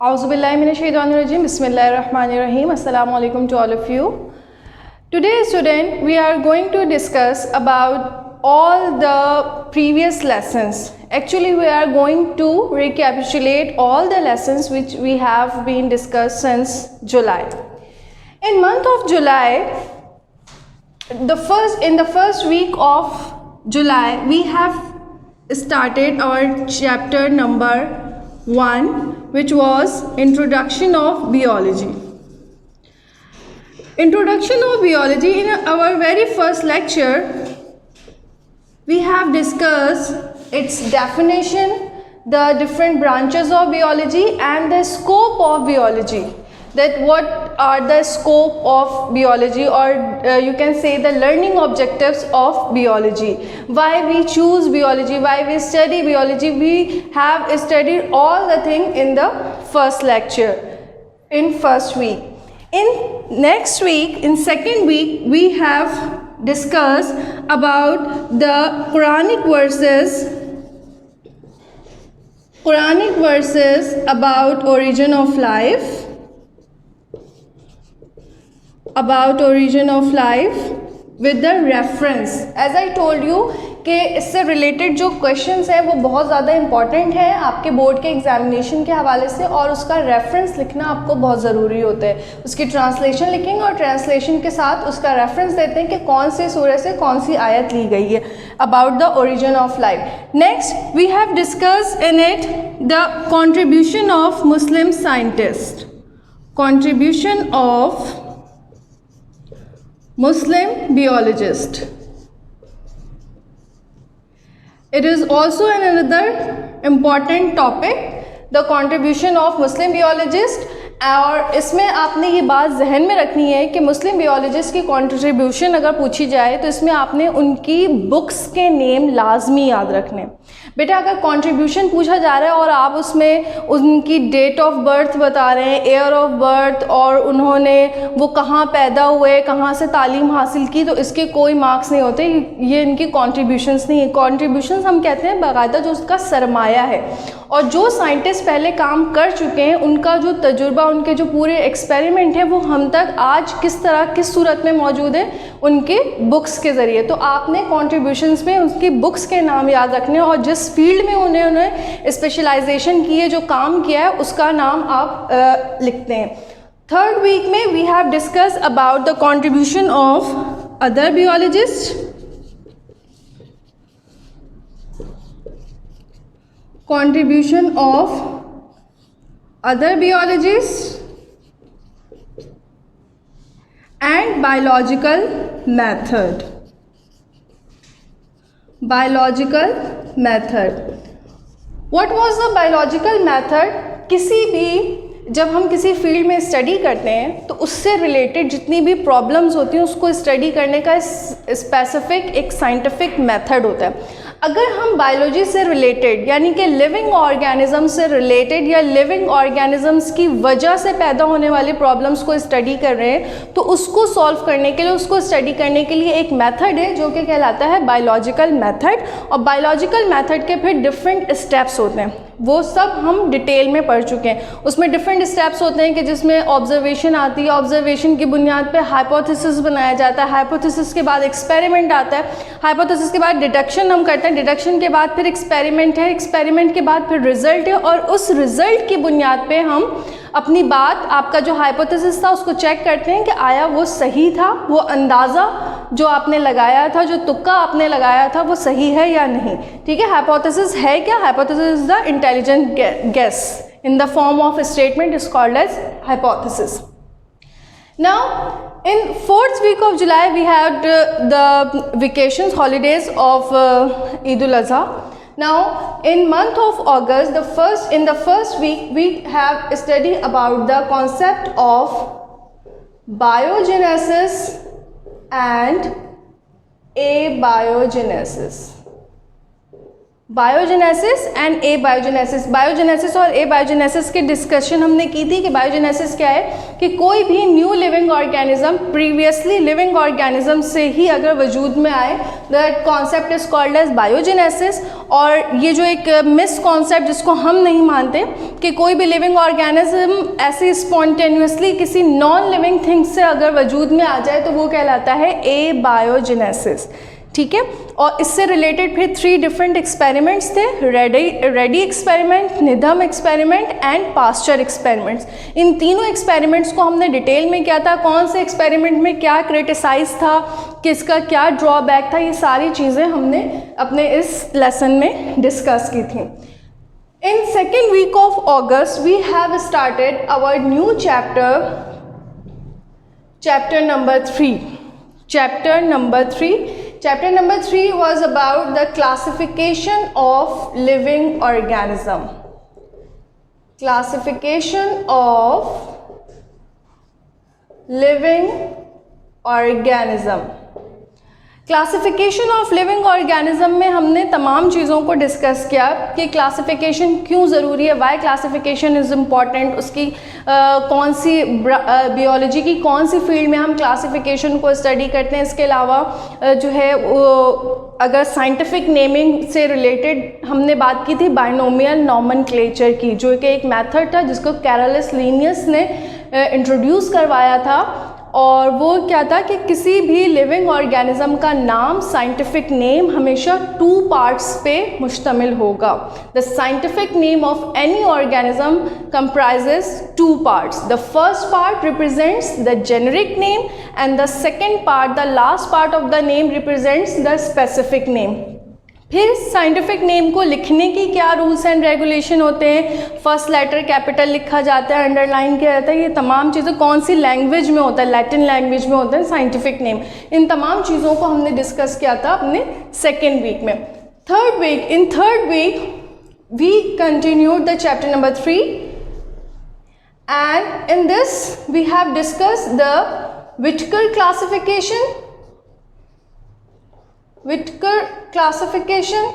Auzubillahiminash-shaytanir-rajim. Bismillahir-rahmanir-rahim. Assalamu alaikum to all of you. Today, student, we are going to discuss about all the previous lessons. Actually, we are going to recapitulate all the lessons which we have been discussed since July. In month of July, in the first week of July, we have started our chapter number 1, which was Introduction of Biology. Introduction of Biology. In our very first lecture, we have discussed its definition, the different branches of biology and the scope of biology. That what are the scope of biology, or you can say the learning objectives of biology. Why we choose biology, why we study biology. We have studied all the thing in the first lecture, in first week. In next week, in second week, we have discussed about the Quranic verses about origin of life. About origin of life with the reference. As I told you कि इससे related जो questions हैं वो बहुत ज़्यादा important है आपके board के एग्जामिनेशन के हवाले से, और उसका रेफरेंस लिखना आपको बहुत ज़रूरी होता है. उसकी ट्रांसलेशन लिखेंगे और ट्रांसलेशन के साथ उसका रेफरेंस देते हैं कि कौन से सूरह से कौन सी आयत ली गई है about the origin of life. Next we have discussed in it the contribution of Muslim scientist. Contribution of Muslim biologist. It is also another important topic, the contribution of Muslim biologist. और इसमें आपने ये बात जहन में रखनी है कि मुस्लिम बियोलॉजिस्ट की कंट्रीब्यूशन अगर पूछी जाए तो इसमें आपने उनकी बुक्स के नेम लाजमी याद रखने. बेटा अगर कंट्रीब्यूशन पूछा जा रहा है और आप उसमें उनकी डेट ऑफ बर्थ बता रहे हैं, ईयर ऑफ बर्थ, और उन्होंने वो कहाँ पैदा हुए, कहाँ से तालीम हासिल की, तो इसके कोई मार्क्स नहीं होते. ये इनकी कंट्रीब्यूशंस नहीं है. कंट्रीब्यूशंस हम कहते हैं बाकायदा जो उसका सरमाया है, और जो साइंटिस्ट पहले काम कर चुके हैं उनका जो तजुर्बा, उनके जो पूरे एक्सपेरिमेंट हैं वो हम तक आज किस तरह किस सूरत में मौजूद है उनके बुक्स के ज़रिए. तो आपने कंट्रीब्यूशंस में उसकी बुक्स के नाम याद रखने और जिस फील्ड में उन्होंने स्पेशलाइजेशन की है, जो काम किया है, उसका नाम आप लिखते हैं. थर्ड वीक में we have discuss about the contribution of other biologist. Contribution of other biologists and biological method. Biological method. What was the biological method? किसी भी जब हम किसी फील्ड में स्टडी करते हैं तो उससे रिलेटेड जितनी भी प्रॉब्लम्स होती हैं उसको स्टडी करने का स्पेसिफिक एक साइंटिफिक मेथड होता है. अगर हम बायोलॉजी से रिलेटेड यानी कि लिविंग ऑर्गेनिज्म से रिलेटेड या लिविंग ऑर्गेनिजम्स की वजह से पैदा होने वाली प्रॉब्लम्स को स्टडी कर रहे हैं तो उसको सॉल्व करने के लिए, उसको स्टडी करने के लिए एक मेथड है जो कि कहलाता है बायोलॉजिकल मेथड. और बायोलॉजिकल मेथड के फिर डिफरेंट स्टेप्स होते हैं, वो सब हम डिटेल में पढ़ चुके हैं. उसमें डिफरेंट स्टेप्स होते हैं कि जिसमें ऑब्जर्वेशन आती है, ऑब्जर्वेशन की बुनियाद पे हाइपोथेसिस बनाया जाता है, हाइपोथेसिस के बाद एक्सपेरिमेंट आता है, हाइपोथेसिस के बाद डिडक्शन हम करते हैं, डिडक्शन के बाद फिर एक्सपेरिमेंट है, एक्सपेरिमेंट के बाद फिर रिजल्ट है, और उस रिजल्ट की बुनियाद पे हम अपनी बात, आपका जो हाइपोथेसिस था उसको चेक करते हैं कि आया वो सही था, वो अंदाज़ा जो आपने लगाया था, जो तुक्का आपने लगाया था वो सही है या नहीं. ठीक है, हाइपोथेसिस है क्या? Hypothesis is the intelligent guess in the form of a statement is called as hypothesis. Now in fourth week of July we had the vacations, holidays of Eid al-Adha. Now in month of August, in the first week we have studied about the concept of biogenesis and abiogenesis. Biogenesis and abiogenesis. Biogenesis और abiogenesis की discussion हमने की थी कि biogenesis क्या है कि कोई भी new living organism previously living organism से ही अगर वजूद में आए, that concept is called as biogenesis. और ये जो एक मिस कॉन्सेप्ट जिसको हम नहीं मानते कि कोई भी लिविंग ऑर्गेनिज्म ऐसे स्पॉन्टेनियसली किसी नॉन लिविंग थिंग से अगर वजूद में आ जाए तो वो कहलाता है एबायोजेनेसिस, ठीक है। और इससे रिलेटेड फिर 3 डिफरेंट एक्सपेरिमेंट्स थे, Redi experiment, Needham experiment and Pasteur experiments. इन तीनों एक्सपेरिमेंट्स को हमने डिटेल में किया था, कौन से एक्सपेरिमेंट में क्या क्रिटिसाइज था, किसका क्या ड्रॉबैक था, ये सारी चीज़ें हमने अपने इस लेसन में डिस्कस की थी। In second week of August we have started our new chapter number 3। Chapter number 3 was about the classification of living organism. Classification of living organism. Classification of living organism में हमने तमाम चीज़ों को discuss किया कि classification क्यों ज़रूरी है, वाई क्लासिफिकेशन इज़ इम्पॉर्टेंट, उसकी कौन सी बियोलॉजी की कौन सी फील्ड में हम क्लासिफिकेशन को स्टडी करते हैं। इसके अलावा जो है अगर साइंटिफिक नेमिंग से रिलेटेड हमने बात की थी बाइनोमियल नॉमेनक्लेचर की, जो कि एक मेथड था जिसको कैरोलस लिनियस ने इंट्रोड्यूस करवाया था। और वो क्या था कि किसी भी लिविंग ऑर्गेनिज्म का नाम, साइंटिफिक नेम हमेशा 2 पार्ट्स पे मुश्तमिल होगा। The scientific name of any organism comprises 2 parts. The first part represents the generic name and the second part, the last part of the name represents the specific name. फिर scientific name को लिखने की क्या rules and regulation होते हैं, first letter capital लिखा जाता है, अंडरलाइन किया जाता है, ये तमाम चीज़ें कौन सी लैंग्वेज में होता है, लैटिन लैंग्वेज में होता है साइंटिफिक नेम। इन तमाम चीज़ों को हमने डिस्कस किया था अपने सेकेंड वीक में। Third week we continued the chapter number 3 and in this we have discussed the Whittaker classification. Whittaker classification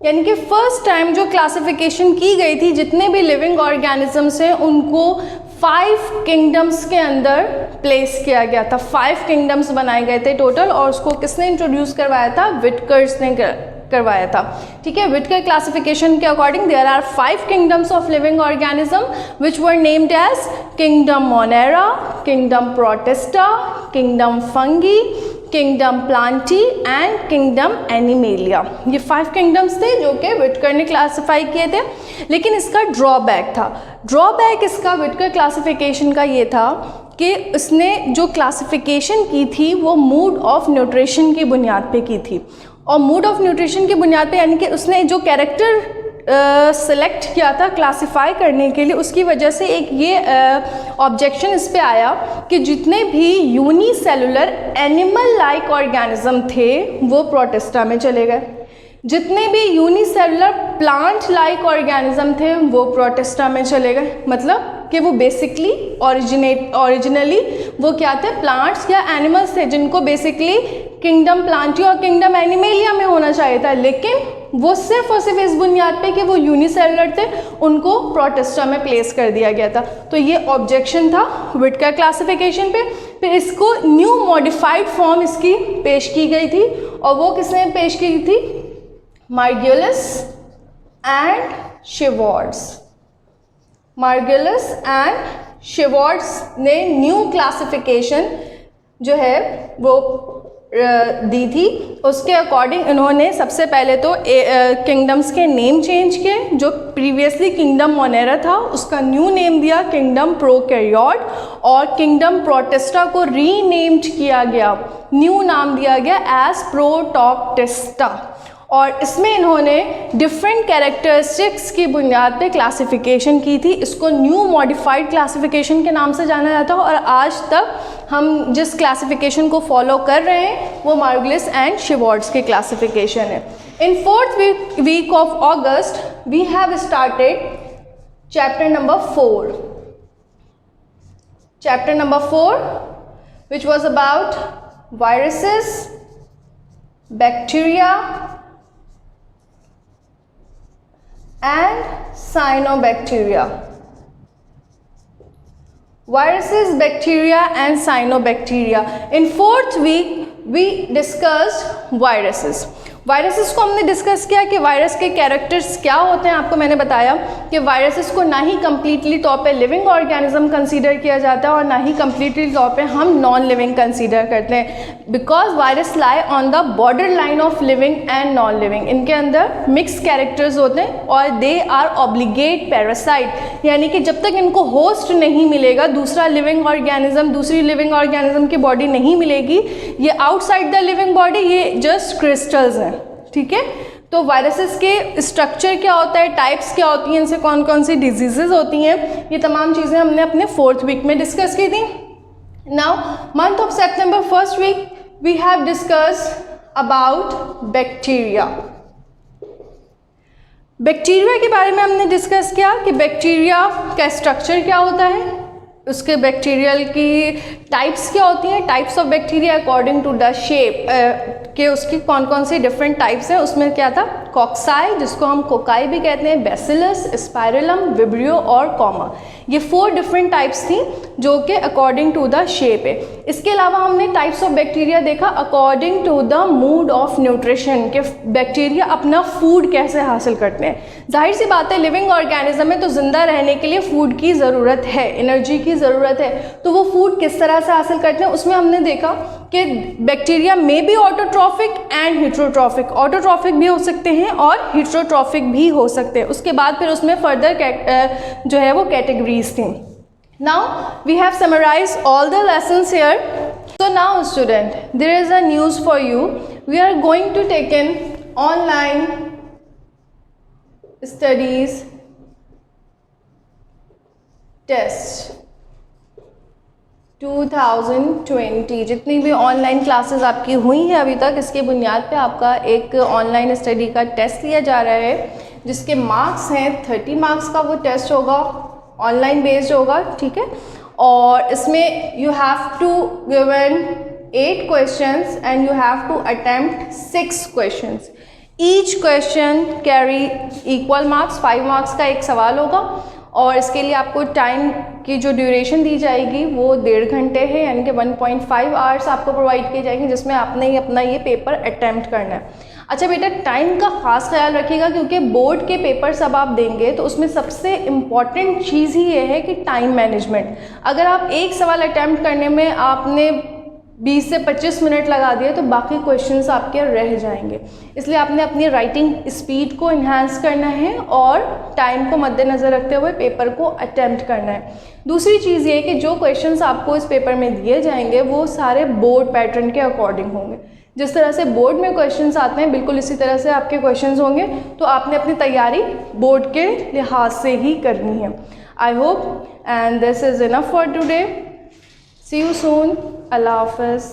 यानी कि फर्स्ट टाइम जो क्लासिफिकेशन की गई थी, जितने भी लिविंग ऑर्गेनिजम्स हैं उनको 5 किंगडम्स के अंदर प्लेस किया गया था। 5 किंगडम्स बनाए गए थे टोटल, और उसको किसने इंट्रोड्यूस करवाया था, व्हिटकर्स ने करवाया था, ठीक है। व्हिटकर क्लासिफिकेशन के according there are 5 kingdoms of living organism which were named as kingdom Monera, kingdom Protista, kingdom Fungi, kingdom Plantae and kingdom Animalia. ये 5 किंगडम्स थे जो कि व्हिटकर ने क्लासिफाई किए थे। लेकिन इसका ड्रॉबैक था, ड्रॉबैक इसका व्हिटकर क्लासिफिकेशन का ये था कि उसने जो क्लासिफिकेशन की थी वो मूड ऑफ न्यूट्रिशन की बुनियाद पे की थी। और मूड ऑफ न्यूट्रिशन की बुनियाद पे यानी कि उसने जो कैरेक्टर सेलेक्ट किया था क्लासिफाई करने के लिए, उसकी वजह से एक ये ऑब्जेक्शन इस पे आया कि जितने भी यूनिसेलुलर एनिमल लाइक ऑर्गेनिज्म थे वो प्रोटिस्टा में चले गए, जितने भी यूनिसेलुलर प्लांट लाइक ऑर्गेनिज्म थे वो प्रोटिस्टा में चले गए। मतलब कि वो बेसिकली ओरिजिनली वो क्या थे, प्लांट्स या एनिमल्स थे जिनको बेसिकली किंगडम प्लांटी और किंगडम एनिमेलिया में होना चाहिए था, लेकिन वो सिर्फ और सिर्फ इस बुनियाद पे कि वो यूनिसेलुलर थे उनको प्रोटिस्टा में प्लेस कर दिया गया था। तो ये ऑब्जेक्शन था व्हिटकर क्लासिफिकेशन पे। फिर इसको न्यू मॉडिफाइड फॉर्म इसकी पेश की गई थी, और वो किसने पेश की थी, मार्गुलिस एंड शिवार्ड्स। मार्गुलिस एंड शिवार्ड्स ने न्यू क्लासिफिकेशन जो है वो दी थी। उसके अकॉर्डिंग इन्होंने सबसे पहले तो किंगडम्स के नेम चेंज किए। जो प्रीवियसली किंगडम मोनेरा था उसका न्यू नेम दिया किंगडम प्रोकैरियोट, और किंगडम प्रोटिस्टा को रीनेम्ड किया गया, न्यू नाम दिया गया एज प्रोटोक्टिस्टा। और इसमें इन्होंने डिफरेंट कैरेक्टरिस्टिक्स की बुनियाद पे क्लासिफिकेशन की थी। इसको न्यू मॉडिफाइड क्लासिफिकेशन के नाम से जाना जाता है, और आज तक हम जिस क्लासिफिकेशन को फॉलो कर रहे हैं वो मार्गुलिस एंड शिवार्ड्स की क्लासिफिकेशन है। In 4th week of August we have started chapter number 4। Chapter number 4 which was about viruses bacteria and cyanobacteria. Viruses, bacteria and cyanobacteria. In fourth week we discussed viruses. Viruses को हमने discuss किया कि virus के characters क्या होते हैं. आपको मैंने बताया कि वायरसेस को ना ही कम्प्लीटली तौर पे लिविंग ऑर्गेनिज्म कंसीडर किया जाता है और ना ही कम्प्लीटली तौर पे हम नॉन लिविंग कंसीडर करते हैं, because virus lie on the border line of living and non living. इनके अंदर मिक्स कैरेक्टर्स होते हैं और दे आर ऑब्लिगेट पैरासाइट, यानी कि जब तक इनको होस्ट नहीं मिलेगा, दूसरा लिविंग ऑर्गेनिज्म, दूसरी लिविंग ऑर्गेनिज्म की बॉडी नहीं मिलेगी, ये आउटसाइड द लिविंग बॉडी, ये जस्ट क्रिस्टल्स हैं. ठीक है, तो वायरसेस के स्ट्रक्चर क्या होता है, टाइप्स क्या होती हैं, इनसे कौन कौन सी डिजीजेज होती हैं, ये तमाम चीज़ें हमने अपने फोर्थ वीक में डिस्कस की थी. Now month of September first week we have discussed about bacteria. Bacteria के बारे में हमने डिस्कस किया कि बैक्टीरिया का स्ट्रक्चर क्या होता है, उसके बैक्टीरियल की टाइप्स क्या होती हैं, types of bacteria according to the shape के उसकी कौन कौन सी डिफरेंट टाइप्स हैं. उसमें क्या था, कॉक्साई, जिसको हम कोकाई भी कहते हैं, बैसिलस, स्पाइरलम, विब्रियो और कॉमा. ये 4 डिफरेंट टाइप्स थी जो कि अकॉर्डिंग टू द शेप है. इसके अलावा हमने टाइप्स ऑफ बैक्टीरिया देखा according to the mode of nutrition, के बैक्टीरिया अपना फूड कैसे हासिल करते हैं. जाहिर सी बात है, लिविंग ऑर्गेनिज्म में तो ज़िंदा रहने के लिए फूड की ज़रूरत है, एनर्जी की ज़रूरत है, तो वो फूड किस तरह से हासिल करते हैं. उसमें हमने देखा कि बैक्टीरिया में भी ऑटोट्रॉफिक एंड हेटेरोट्रॉफिक, ऑटोट्रॉफिक भी हो सकते हैं और हेटेरोट्रॉफिक भी हो सकते हैं. उसके बाद फिर उसमें फर्दर जो है वो कैटेगरीज थी. Now we have summarised all the lessons here. So now student, there is a news for you. We are going to take in online studies test 2020. जितनी भी ऑनलाइन क्लासेस आपकी हुई हैं अभी तक, इसके बुनियाद पे आपका एक ऑनलाइन स्टडी का टेस्ट लिया जा रहा है, जिसके मार्क्स हैं 30 मार्क्स का. वो टेस्ट होगा, ऑनलाइन बेस्ड होगा. ठीक है, और इसमें you have to given 8 questions and you have to attempt 6 questions. Each question carry equal marks. 5 marks का एक सवाल होगा और इसके लिए आपको टाइम की जो ड्यूरेशन दी जाएगी वो 1.5 घंटे है, यानी कि 1.5 आवर्स आपको प्रोवाइड किए जाएंगे, जिसमें आपने ही अपना ये पेपर अटैम्प्ट करना है. अच्छा बेटा, टाइम का ख़ास ख्याल रखिएगा, क्योंकि बोर्ड के पेपर्स अब आप देंगे तो उसमें सबसे इम्पॉर्टेंट चीज़ ही ये है कि टाइम मैनेजमेंट. अगर आप एक सवाल अटैम्प्ट करने में आपने 20 से 25 मिनट लगा दिए तो बाकी क्वेश्चंस आपके रह जाएंगे. इसलिए आपने अपनी राइटिंग स्पीड को इन्हांस करना है और टाइम को मद्देनज़र रखते हुए पेपर को अटैम्प्ट करना है. दूसरी चीज़ ये कि जो क्वेश्चंस आपको इस पेपर में दिए जाएंगे वो सारे बोर्ड पैटर्न के अकॉर्डिंग होंगे. जिस तरह से बोर्ड में क्वेश्चंस आते हैं बिल्कुल इसी तरह से आपके क्वेश्चंस होंगे, तो आपने अपनी तैयारी बोर्ड के लिहाज से ही करनी है. I hope and this is enough for today. See you soon. अल्लाह हाफ़िज़.